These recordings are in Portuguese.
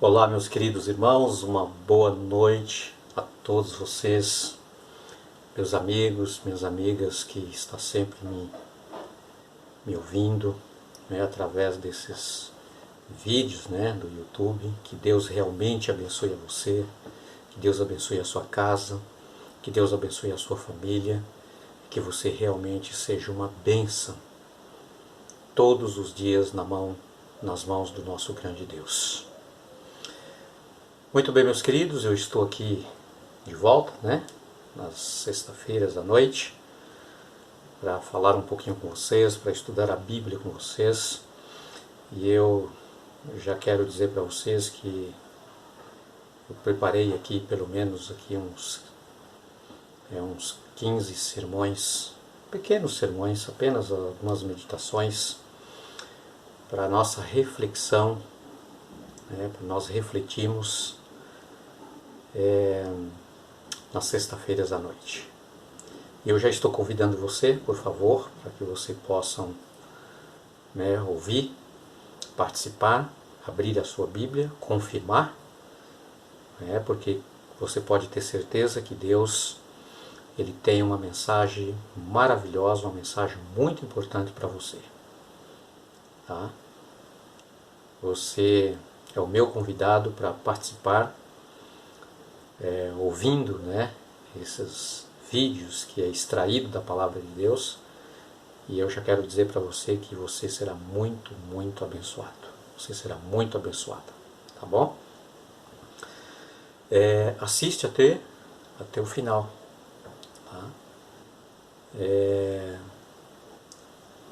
Olá, meus queridos irmãos, uma boa noite a todos vocês, meus amigos, minhas amigas que estão sempre me ouvindo, através desses vídeos, do YouTube. Que Deus realmente abençoe a você, que Deus abençoe a sua casa, que Deus abençoe a sua família, que você realmente seja uma bênção todos os dias nas mãos do nosso grande Deus. Muito bem, meus queridos, eu estou aqui de volta, nas sextas-feiras à noite, para falar um pouquinho com vocês, para estudar a Bíblia com vocês. E eu já quero dizer para vocês que eu preparei aqui pelo menos aqui uns 15 sermões, pequenos sermões, apenas algumas meditações para a nossa reflexão, para nós refletirmos nas sextas-feiras à noite. E eu já estou convidando você, por favor, para que você possam ouvir, participar, abrir a sua Bíblia, confirmar, porque você pode ter certeza que Deus ele tem uma mensagem maravilhosa, uma mensagem muito importante para você. Tá? Você é o meu convidado para participar, ouvindo esses vídeos que é extraído da Palavra de Deus. E eu já quero dizer para você que você será muito, muito abençoado. Você será muito abençoada, tá bom? Assiste até o final. Tá?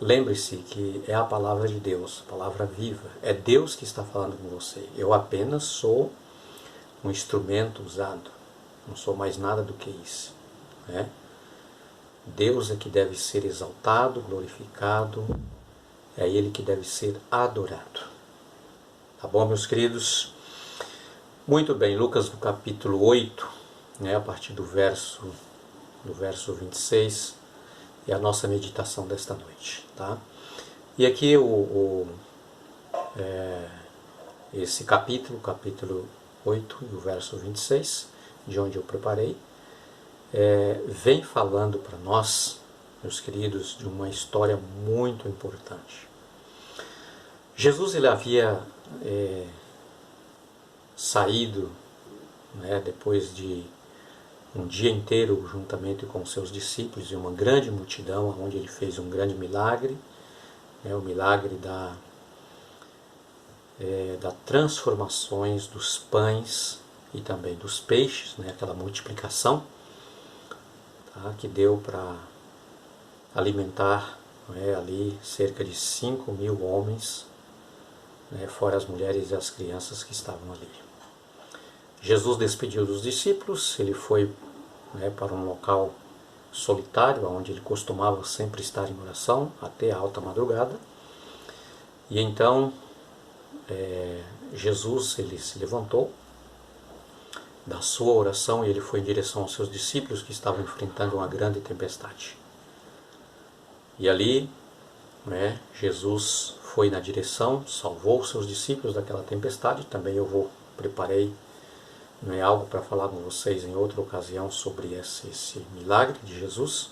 Lembre-se que é a Palavra de Deus, a palavra viva. É Deus que está falando com você. Eu apenas sou um instrumento usado. Não sou mais nada do que isso. Deus é que deve ser exaltado, glorificado. É Ele que deve ser adorado. Tá bom, meus queridos? Muito bem, Lucas no capítulo 8, a partir do verso 26, é a nossa meditação desta noite. Tá? E aqui esse capítulo 8 e o verso 26, de onde eu preparei, vem falando para nós, meus queridos, de uma história muito importante. Jesus ele havia saído, depois de um dia inteiro juntamente com seus discípulos e uma grande multidão, onde ele fez um grande milagre, o milagre das transformações dos pães e também dos peixes, aquela multiplicação, tá, que deu para alimentar ali cerca de 5.000 homens, fora as mulheres e as crianças que estavam ali. Jesus despediu dos discípulos, ele foi para um local solitário, onde ele costumava sempre estar em oração, até a alta madrugada. E então Jesus ele se levantou da sua oração e ele foi em direção aos seus discípulos que estavam enfrentando uma grande tempestade. E ali Jesus foi na direção, salvou os seus discípulos daquela tempestade. Também eu preparei algo para falar com vocês em outra ocasião sobre esse milagre de Jesus.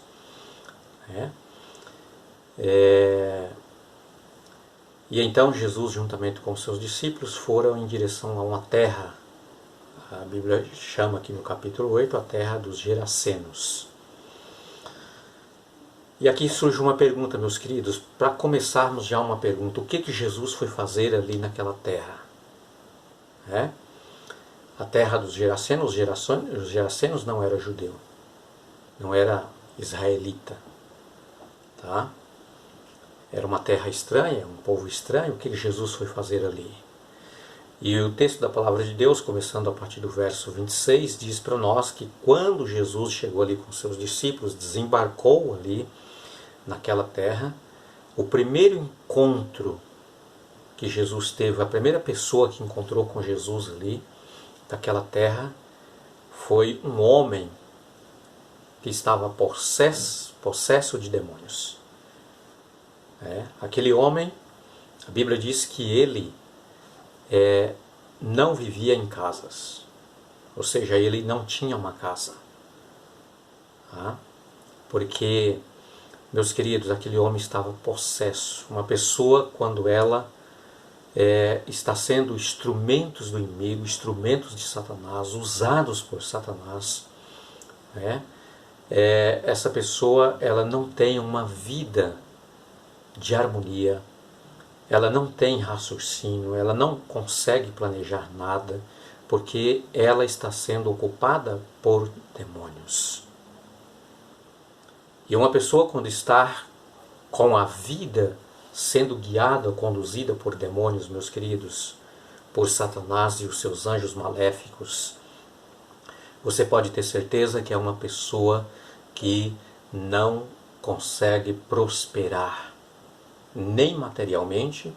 E então Jesus, juntamente com seus discípulos, foram em direção a uma terra, a Bíblia chama aqui no capítulo 8, a terra dos Gerasenos. E aqui surge uma pergunta, meus queridos, para começarmos já uma pergunta: o que Jesus foi fazer ali naquela terra? A terra dos Gerasenos, os Gerasenos não era judeu, não era israelita, tá? Era uma terra estranha, um povo estranho. O que Jesus foi fazer ali? E o texto da palavra de Deus, começando a partir do verso 26, diz para nós que quando Jesus chegou ali com seus discípulos, desembarcou ali naquela terra, o primeiro encontro que Jesus teve, a primeira pessoa que encontrou com Jesus ali, daquela terra, foi um homem que estava possesso de demônios. Aquele homem, a Bíblia diz que ele não vivia em casas, ou seja, ele não tinha uma casa. Tá? Porque, meus queridos, aquele homem estava possesso. Uma pessoa, quando ela está sendo instrumentos do inimigo, instrumentos de Satanás, usados por Satanás, né? Essa pessoa, ela não tem uma vida de harmonia, ela não tem raciocínio, ela não consegue planejar nada, porque ela está sendo ocupada por demônios. E uma pessoa, quando está com a vida sendo guiada, conduzida por demônios, meus queridos, por Satanás e os seus anjos maléficos, você pode ter certeza que é uma pessoa que não consegue prosperar, nem materialmente,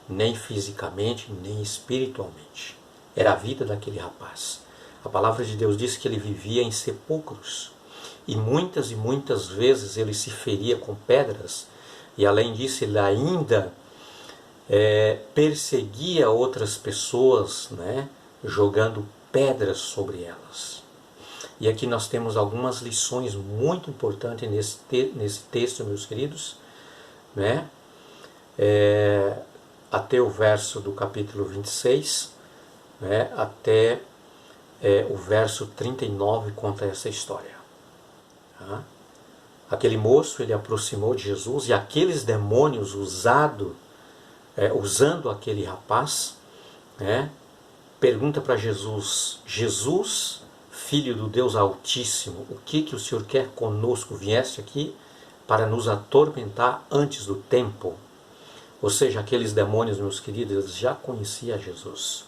nem fisicamente, nem espiritualmente. Era a vida daquele rapaz. A palavra de Deus diz que ele vivia em sepulcros. E muitas vezes ele se feria com pedras. E além disso, ele ainda perseguia outras pessoas, né, jogando pedras sobre elas. E aqui nós temos algumas lições muito importantes nesse texto, meus queridos, né? Até o verso do capítulo 26, né, até o verso 39 conta essa história. Tá? Aquele moço, ele aproximou de Jesus, e aqueles demônios usando aquele rapaz, né, pergunta para Jesus: Jesus, Filho do Deus Altíssimo, o que o Senhor quer conosco? Vieste aqui para nos atormentar antes do tempo? Ou seja, aqueles demônios, meus queridos, eles já conheciam Jesus.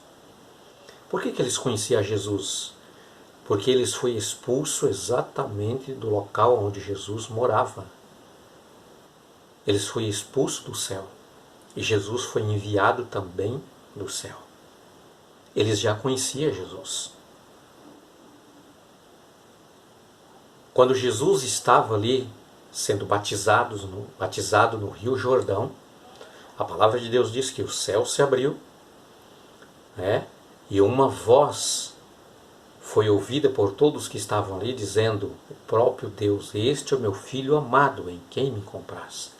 Por que eles conheciam Jesus? Porque eles foram expulsos exatamente do local onde Jesus morava. Eles foram expulsos do céu. E Jesus foi enviado também do céu. Eles já conheciam Jesus. Quando Jesus estava ali sendo batizado no Rio Jordão, a palavra de Deus diz que o céu se abriu, né? E uma voz foi ouvida por todos que estavam ali, dizendo: o próprio Deus, este é o meu filho amado, em quem me compraz.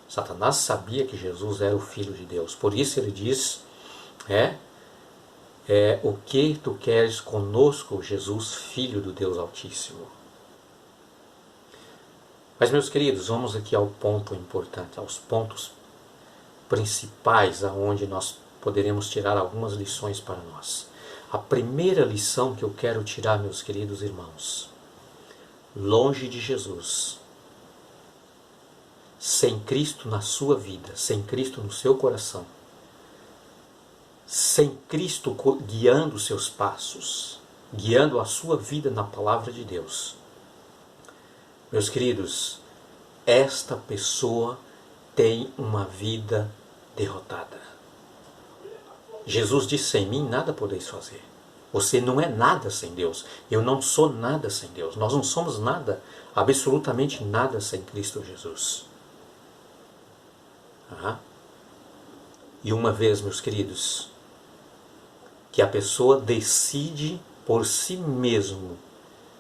Satanás sabia que Jesus era o Filho de Deus, por isso ele diz: o que tu queres conosco, Jesus, Filho do Deus Altíssimo? Mas, meus queridos, vamos aqui ao ponto importante, aos pontos principais, aonde nós poderemos tirar algumas lições para nós. A primeira lição que eu quero tirar, meus queridos irmãos: longe de Jesus, sem Cristo na sua vida, sem Cristo no seu coração, sem Cristo guiando os seus passos, guiando a sua vida na palavra de Deus, meus queridos, esta pessoa tem uma vida derrotada. Jesus disse: sem mim nada podeis fazer. Você não é nada sem Deus. Eu não sou nada sem Deus. Nós não somos nada, absolutamente nada sem Cristo Jesus. E uma vez, meus queridos, que a pessoa decide por si mesmo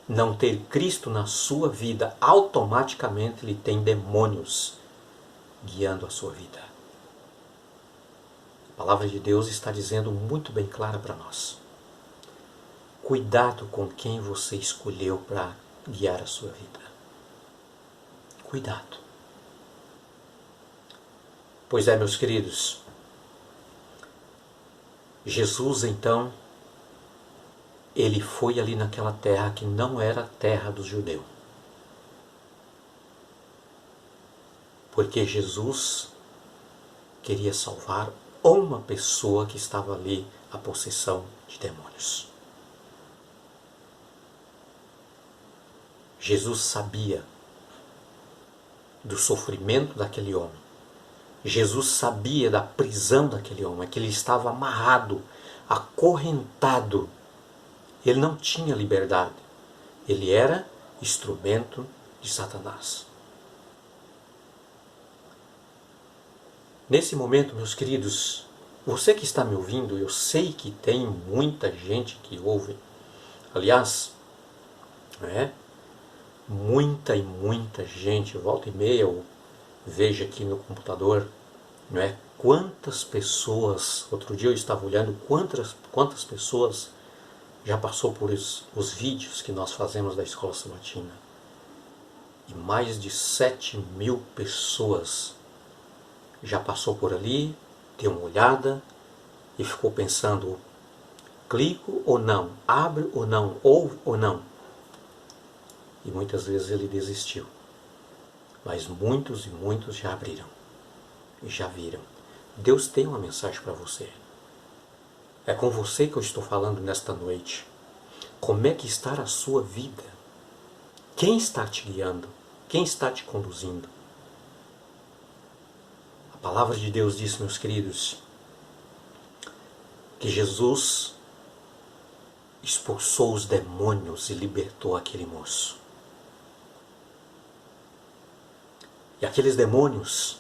não ter Cristo na sua vida, automaticamente ele tem demônios guiando a sua vida. A palavra de Deus está dizendo muito bem clara para nós: cuidado com quem você escolheu para guiar a sua vida. Cuidado. Pois é, meus queridos, Jesus então, ele foi ali naquela terra que não era a terra dos judeus. Porque Jesus queria salvar uma pessoa que estava ali à possessão de demônios. Jesus sabia do sofrimento daquele homem. Jesus sabia da prisão daquele homem, que ele estava amarrado, acorrentado. Ele não tinha liberdade. Ele era instrumento de Satanás. Nesse momento, meus queridos, Você que está me ouvindo, eu sei que tem muita gente que ouve. Aliás, muita e muita gente, volta e meia eu vejo aqui no computador, quantas pessoas, outro dia eu estava olhando quantas pessoas já passou por os vídeos que nós fazemos da Escola Sabatina. E mais de 7.000 pessoas já passou por ali, deu uma olhada e ficou pensando, clico ou não, abre ou não, ouve ou não. E muitas vezes ele desistiu. Mas muitos e muitos já abriram e já viram. Deus tem uma mensagem para você. É com você que eu estou falando nesta noite. Como é que está a sua vida? Quem está te guiando? Quem está te conduzindo? A palavra de Deus diz, meus queridos, que Jesus expulsou os demônios e libertou aquele moço. E aqueles demônios,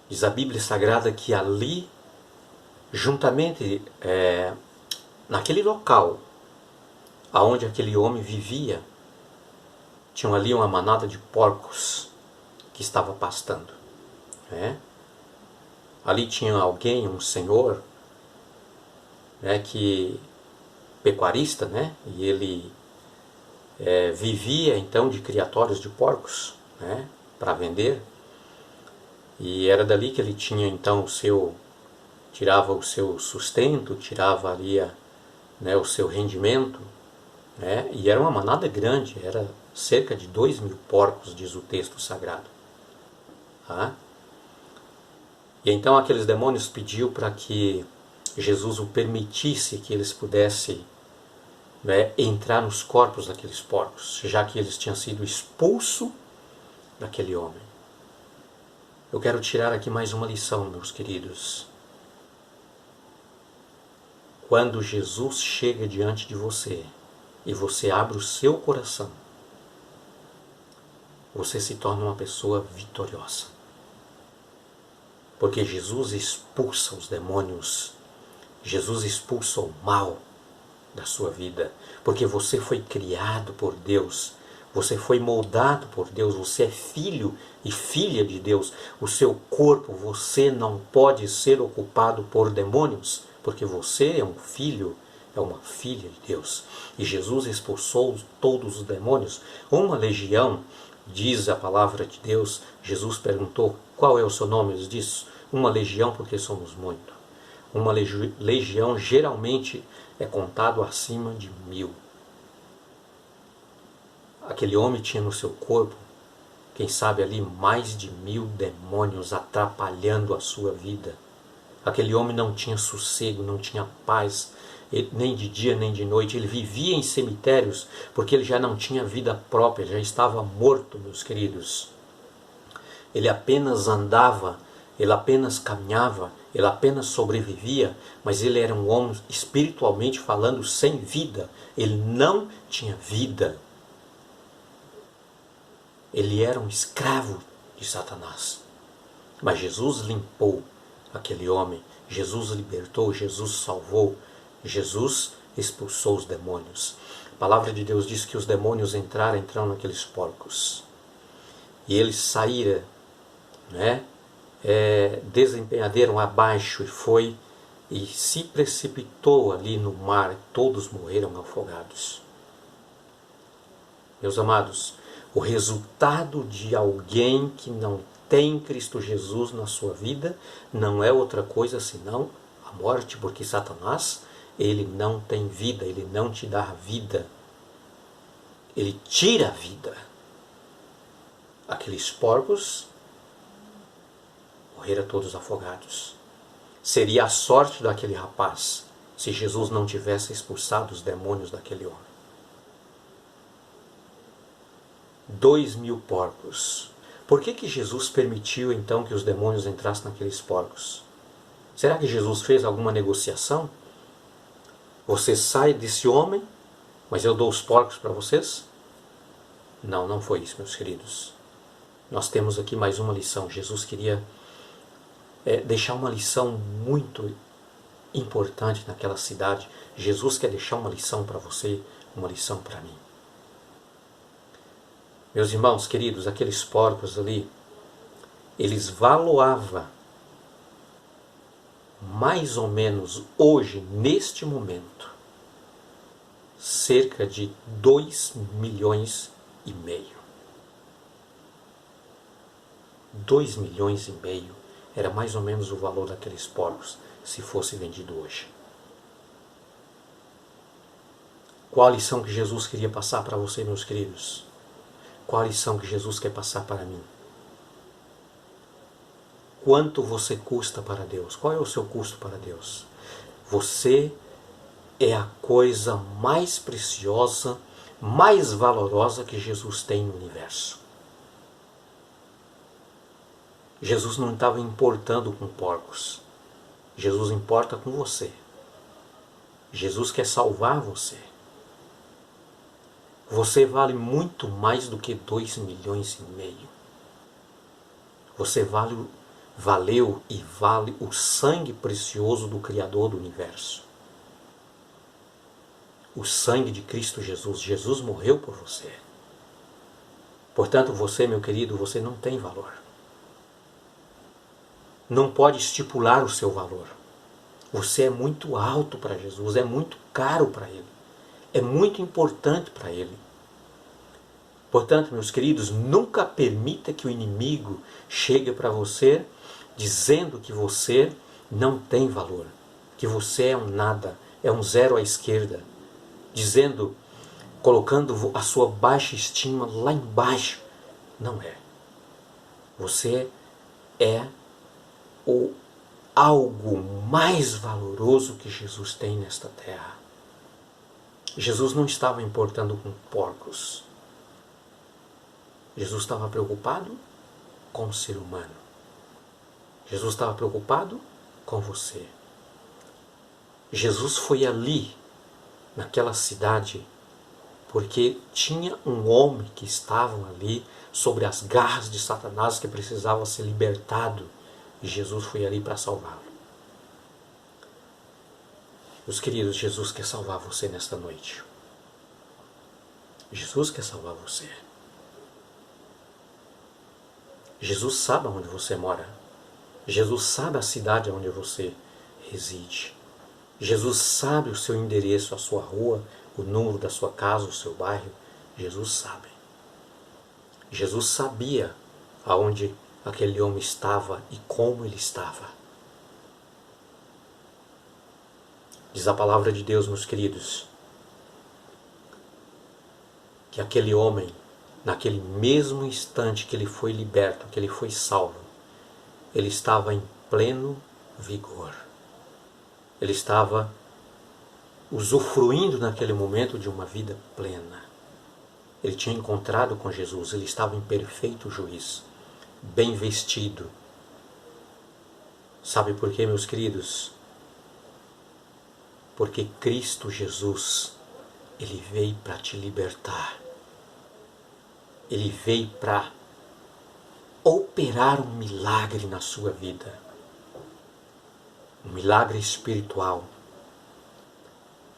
diz a Bíblia Sagrada que ali, juntamente, naquele local aonde aquele homem vivia, tinha ali uma manada de porcos que estava pastando. Ali tinha alguém, um senhor, que pecuarista, e ele vivia então de criatórios de porcos, para vender. E era dali que ele tinha então tirava o seu sustento, tirava ali o seu rendimento, e era uma manada grande, era cerca de 2.000 porcos, diz o texto sagrado. E então aqueles demônios pediu para que Jesus o permitisse que eles pudessem entrar nos corpos daqueles porcos, já que eles tinham sido expulsos daquele homem. Eu quero tirar aqui mais uma lição, meus queridos. Quando Jesus chega diante de você e você abre o seu coração, você se torna uma pessoa vitoriosa. Porque Jesus expulsa os demônios, Jesus expulsa o mal da sua vida, porque você foi criado por Deus, você foi moldado por Deus, você é filho e filha de Deus. O seu corpo, você não pode ser ocupado por demônios, porque você é um filho, é uma filha de Deus. E Jesus expulsou todos os demônios. Uma legião, diz a palavra de Deus, Jesus perguntou, qual é o seu nome? Ele disse, uma legião porque somos muito. Uma legião geralmente é contado acima de 1.000. Aquele homem tinha no seu corpo, quem sabe ali, mais de 1.000 demônios atrapalhando a sua vida. Aquele homem não tinha sossego, não tinha paz, nem de dia nem de noite. Ele vivia em cemitérios porque ele já não tinha vida própria, ele já estava morto, meus queridos. Ele apenas andava, ele apenas caminhava, ele apenas sobrevivia, mas ele era um homem, espiritualmente falando, sem vida. Ele não tinha vida. Ele era um escravo de Satanás. Mas Jesus limpou aquele homem, Jesus libertou, Jesus salvou, Jesus expulsou os demônios. A palavra de Deus diz que os demônios entraram naqueles porcos. E eles saíram, desempenhaderam abaixo e se precipitou ali no mar, todos morreram afogados. Meus amados, o resultado de alguém que não tem Cristo Jesus na sua vida não é outra coisa senão a morte, porque Satanás, ele não tem vida, ele não te dá vida, ele tira a vida. Aqueles porcos morreram todos afogados. Seria a sorte daquele rapaz se Jesus não tivesse expulsado os demônios daquele homem. 2.000 porcos. Por que Jesus permitiu então que os demônios entrassem naqueles porcos? Será que Jesus fez alguma negociação? Você sai desse homem, mas eu dou os porcos para vocês? Não, não foi isso, meus queridos. Nós temos aqui mais uma lição. Jesus queria deixar uma lição muito importante naquela cidade. Jesus quer deixar uma lição para você, uma lição para mim. Meus irmãos queridos, aqueles porcos ali, eles valuavam mais ou menos hoje, neste momento, cerca de 2,5 milhões. 2,5 milhões era mais ou menos o valor daqueles porcos se fosse vendido hoje. Qual a lição que Jesus queria passar para você, meus queridos? Qual a lição que Jesus quer passar para mim? Quanto você custa para Deus? Qual é o seu custo para Deus? Você é a coisa mais preciosa, mais valorosa que Jesus tem no universo. Jesus não estava importando com porcos. Jesus importa com você. Jesus quer salvar você. Você vale muito mais do que 2,5 milhões. Você valeu e vale o sangue precioso do Criador do universo. O sangue de Cristo Jesus. Jesus morreu por você. Portanto, você, meu querido, você não tem valor. Não pode estipular o seu valor. Você é muito alto para Jesus, é muito caro para Ele. É muito importante para Ele. Portanto, meus queridos, nunca permita que o inimigo chegue para você dizendo que você não tem valor, que você é um nada, é um zero à esquerda, dizendo, colocando a sua baixa estima lá embaixo. Não é. Você é o algo mais valoroso que Jesus tem nesta terra. Jesus não estava importando com porcos. Jesus estava preocupado com o ser humano. Jesus estava preocupado com você. Jesus foi ali, naquela cidade, porque tinha um homem que estava ali sobre as garras de Satanás que precisava ser libertado. E Jesus foi ali para salvá-lo. Meus queridos, Jesus quer salvar você nesta noite. Jesus quer salvar você. Jesus sabe onde você mora. Jesus sabe a cidade onde você reside. Jesus sabe o seu endereço, a sua rua, o número da sua casa, o seu bairro. Jesus sabe. Jesus sabia aonde aquele homem estava e como ele estava. Diz a palavra de Deus, meus queridos, que aquele homem, naquele mesmo instante que ele foi liberto, que ele foi salvo, ele estava em pleno vigor. Ele estava usufruindo naquele momento de uma vida plena. Ele tinha encontrado com Jesus, ele estava em perfeito juízo, bem vestido. Sabe por quê, meus queridos? Porque Cristo Jesus, Ele veio para te libertar. Ele veio para operar um milagre na sua vida. Um milagre espiritual.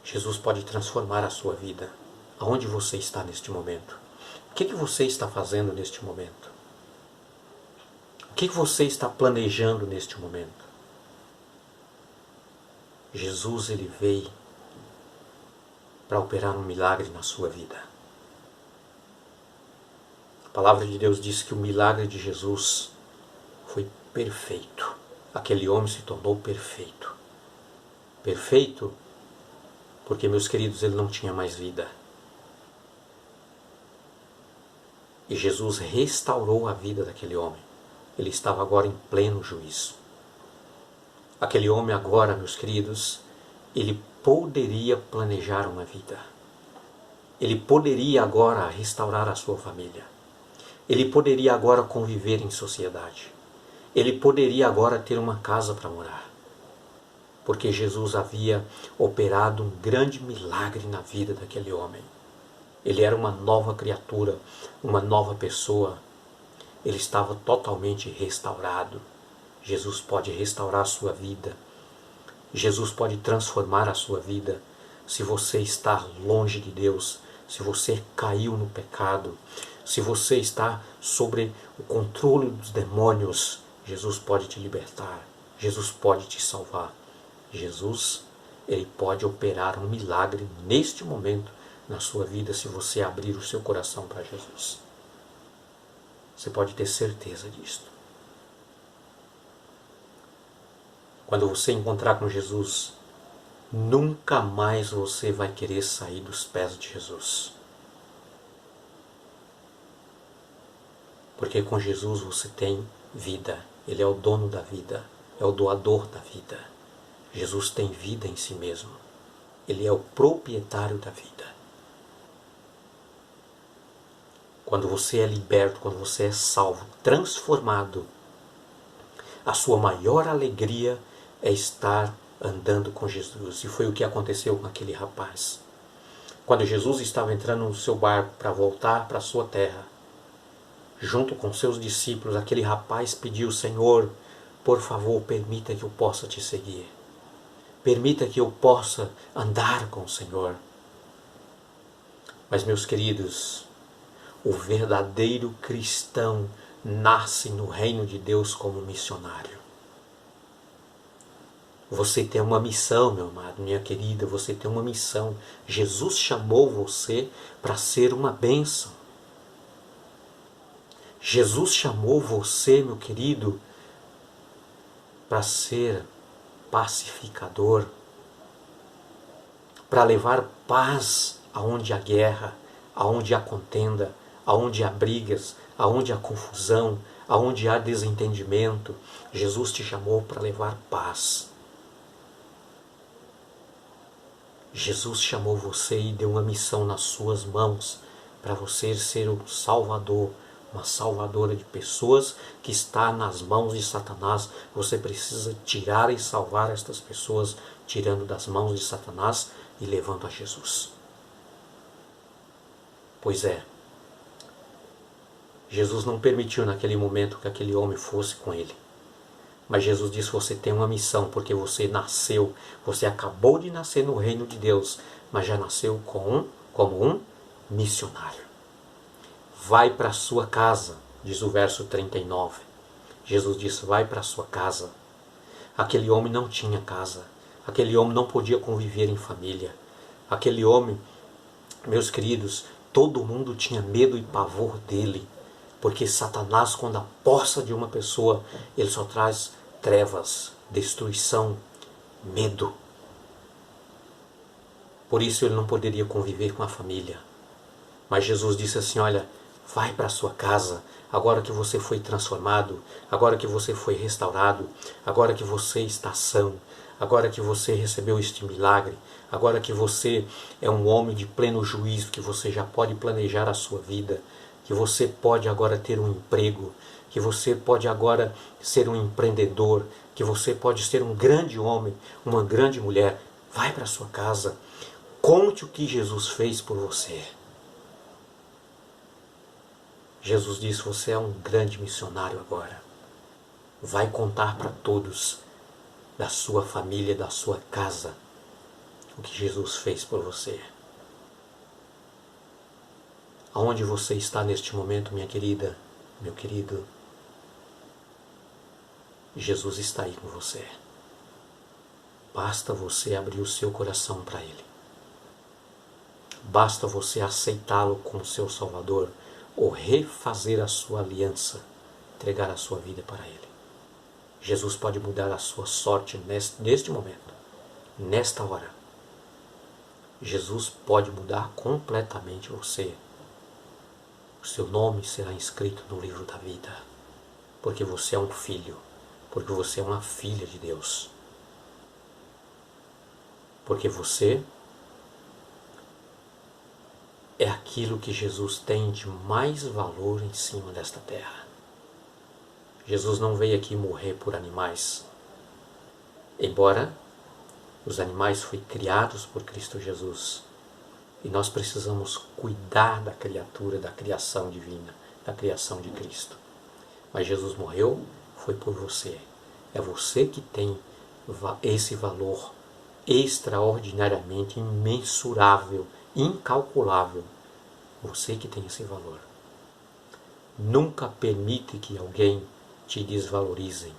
Jesus pode transformar a sua vida. Aonde você está neste momento? O que você está fazendo neste momento? O que você está planejando neste momento? Jesus, Ele veio para operar um milagre na sua vida. A palavra de Deus diz que o milagre de Jesus foi perfeito. Aquele homem se tornou perfeito. Perfeito porque, meus queridos, ele não tinha mais vida. E Jesus restaurou a vida daquele homem. Ele estava agora em pleno juízo. Aquele homem agora, meus queridos, ele poderia planejar uma vida. Ele poderia agora restaurar a sua família. Ele poderia agora conviver em sociedade. Ele poderia agora ter uma casa para morar. Porque Jesus havia operado um grande milagre na vida daquele homem. Ele era uma nova criatura, uma nova pessoa. Ele estava totalmente restaurado. Jesus pode restaurar a sua vida. Jesus pode transformar a sua vida. Se você está longe de Deus, se você caiu no pecado, se você está sobre o controle dos demônios, Jesus pode te libertar. Jesus pode te salvar. Jesus, Ele pode operar um milagre neste momento na sua vida se você abrir o seu coração para Jesus. Você pode ter certeza disto. Quando você encontrar com Jesus, nunca mais você vai querer sair dos pés de Jesus. Porque com Jesus você tem vida. Ele é o dono da vida, é o doador da vida. Jesus tem vida em si mesmo. Ele é o proprietário da vida. Quando você é liberto, quando você é salvo, transformado, a sua maior alegria é estar andando com Jesus. E foi o que aconteceu com aquele rapaz. Quando Jesus estava entrando no seu barco para voltar para a sua terra, junto com seus discípulos, aquele rapaz pediu: Senhor, por favor, permita que eu possa te seguir. Permita que eu possa andar com o Senhor. Mas, meus queridos, o verdadeiro cristão nasce no reino de Deus como missionário. Você tem uma missão, meu amado, minha querida, você tem uma missão. Jesus chamou você para ser uma bênção. Jesus chamou você, meu querido, para ser pacificador, para levar paz aonde há guerra, aonde há contenda, aonde há brigas, aonde há confusão, aonde há desentendimento. Jesus te chamou para levar paz. Jesus chamou você e deu uma missão nas suas mãos para você ser um salvador, uma salvadora de pessoas que está nas mãos de Satanás. Você precisa tirar e salvar estas pessoas, tirando das mãos de Satanás e levando a Jesus. Pois é, Jesus não permitiu naquele momento que aquele homem fosse com ele. Mas Jesus disse: você tem uma missão, porque você nasceu, você acabou de nascer no reino de Deus, mas já nasceu como um missionário. Vai para a sua casa, diz o verso 39. Jesus disse: vai para a sua casa. Aquele homem não tinha casa. Aquele homem não podia conviver em família. Aquele homem, meus queridos, todo mundo tinha medo e pavor dele. Porque Satanás, quando apossa de uma pessoa, ele só traz trevas, destruição, medo. Por isso ele não poderia conviver com a família. Mas Jesus disse assim: olha, vai para a sua casa, agora que você foi transformado, agora que você foi restaurado, agora que você está são, agora que você recebeu este milagre, agora que você é um homem de pleno juízo, que você já pode planejar a sua vida, que você pode agora ter um emprego, que você pode agora ser um empreendedor, que você pode ser um grande homem, uma grande mulher. Vai para a sua casa, conte o que Jesus fez por você. Jesus disse: você é um grande missionário agora. Vai contar para todos da sua família, da sua casa, o que Jesus fez por você. Aonde você está neste momento, minha querida, meu querido? Jesus está aí com você. Basta você abrir o seu coração para Ele. Basta você aceitá-lo como seu Salvador, ou refazer a sua aliança, entregar a sua vida para Ele. Jesus pode mudar a sua sorte neste momento, nesta hora. Jesus pode mudar completamente você. O seu nome será inscrito no livro da vida, porque você é um filho, porque você é uma filha de Deus, porque você é aquilo que Jesus tem de mais valor em cima desta terra. Jesus não veio aqui morrer por animais, embora os animais foram criados por Cristo Jesus. E nós precisamos cuidar da criatura, da criação divina, da criação de Cristo. Mas Jesus morreu, foi por você. É você que tem esse valor extraordinariamente imensurável, incalculável. Você que tem esse valor. Nunca permite que alguém te desvalorize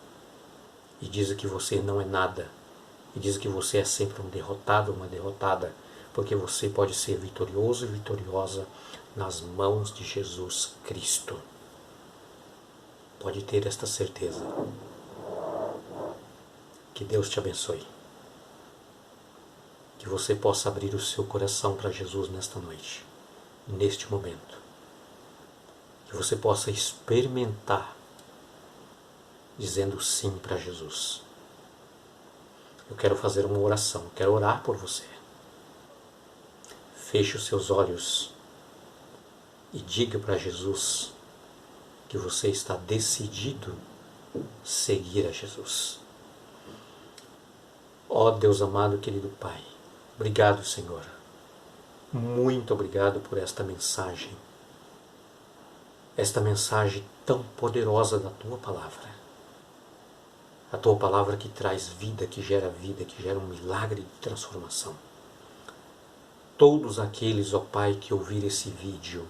e diz que você não é nada, e diz que você é sempre um derrotado, uma derrotada, porque você pode ser vitorioso e vitoriosa nas mãos de Jesus Cristo. Pode ter esta certeza. Que Deus te abençoe. Que você possa abrir o seu coração para Jesus nesta noite, neste momento. Que você possa experimentar dizendo sim para Jesus. Eu quero fazer uma oração, eu quero orar por você. Feche os seus olhos e diga para Jesus que você está decidido a seguir a Jesus. Ó Deus amado, querido Pai, obrigado, Senhor. Muito obrigado por esta mensagem tão poderosa da Tua Palavra. A Tua Palavra que traz vida, que gera um milagre de transformação. Todos aqueles, ó Pai, que ouvir esse vídeo,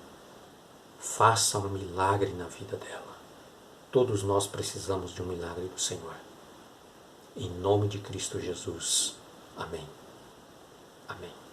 façam um milagre na vida dela. Todos nós precisamos de um milagre do Senhor. Em nome de Cristo Jesus. Amém. Amém.